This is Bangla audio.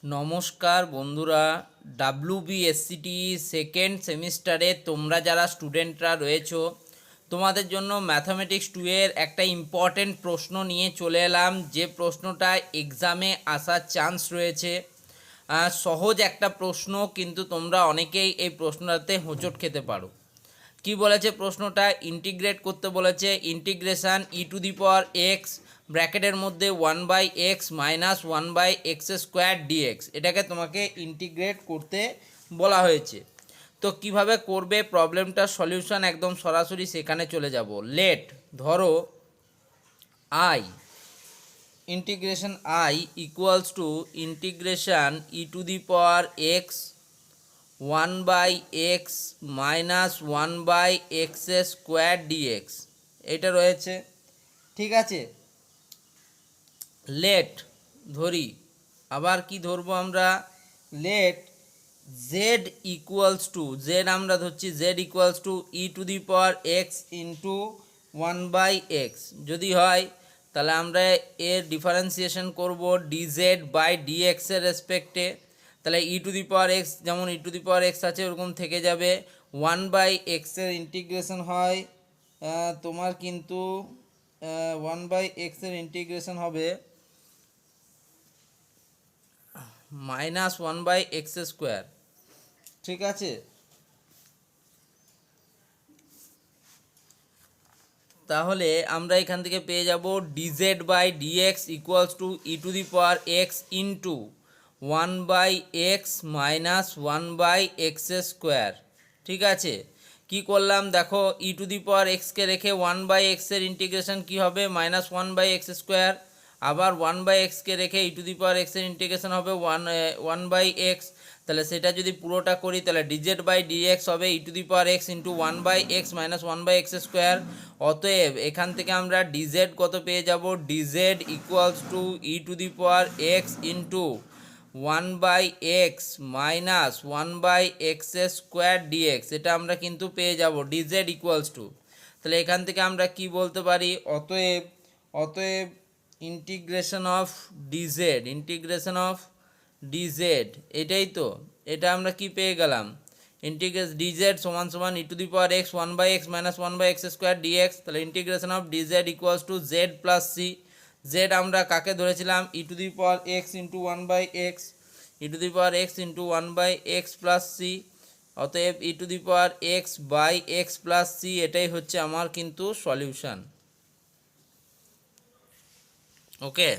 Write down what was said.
নমস্কার বন্ধুরা, ডাব্লিউবিএসসিটি সেকেন্ড সেমিস্টারে তোমরা যারা স্টুডেন্টরা রয়েছো তোমাদের জন্য ম্যাথামেটিক্স 2 এর একটা ইম্পর্টেন্ট প্রশ্ন নিয়ে চলে এলাম, যে প্রশ্নটা এক্সামে আসার চান্স রয়েছে। সহজ একটা প্রশ্ন, কিন্তু তোমরা অনেকেই এই প্রশ্নটাতে হোঁচট খেতে পারো। কি বলেছে প্রশ্নটা? ইন্টিগ্রেট করতে বলেছে। ইন্টিগ্রেশান e⁴x ব্র্যাকেটের মধ্যে 1/x minus 1/x square dx, এটাকে তোমাকে ইন্টিগ্রেট করতে বলা হয়েছে। তো কিভাবে করবে, প্রবলেমটার সলিউশন একদম সরাসরি সেখানে চলে যাব। লেট ধরো I integration I equals to integration e⁴x 1/x minus 1/x square dx, এটা রয়েছে। ঠিক আছে, লেট ধরি, আবার কি ধরবো আমরা? Let Z equals to, Z আমরা ধরছি Z equals to e⁴x into 1/x যদি হয়, তাহলে আমরা এর ডিফারেন্সিয়েশন করব ডিজেড বাই ডিএক্সের রেসপেক্টে। তাহলে e⁴x যেমন e⁴x আছে ওরকম থেকে যাবে। 1/x এর ইন্টিগ্রেশন হয় তোমার কিন্তু 1/x এর ইন্টিগ্রেশন হবে মাইনাস 1/x স্কোয়ার। ঠিক আছে, তাহলে আমরা এখান থেকে পেয়ে যাব dz by dx equals to e⁴x into 1/x minus 1/x square. ঠিক আছে, কি করলাম দেখো, e⁴xকে রেখে 1/x এর ইন্টিগ্রেশন কি হবে? Minus 1/x square. আবার 1/xকে রেখে e⁴x এর ইন্টিগ্রেশন হবে 1/x। তাহলে সেটা যদি পুরোটা করি তাহলে ডিজেড বাই ডিএক্স হবে e⁴x into 1/x minus 1/x square. অতএব এখান থেকে আমরা ডিজেড কত পেয়ে যাব? Dz equals to e⁴x into 1/x minus 1/x square dx, এটা আমরা কিন্তু পেয়ে যাব ডিজেড ইকুয়ালস টু। তাহলে এখান থেকে আমরা কি বলতে পারি? অতএব ইন্টিগ্রেশন অফ ডিজেড, এটাই তো, এটা আমরা কি পেয়ে গেলাম? ইন্টিগ্রেশন ডিজেড সমান সমান e⁴x 1/x minus 1/x square dx. তাহলে integration of DZ equals to Z plus C. Z আমরা কাকে ধরেছিলাম? e⁴x into 1/x, e⁴x into 1/x plus C. অতএব e⁴x by x plus C, এটাই হচ্ছে আমার কিন্তু সলিউশন। ওকে।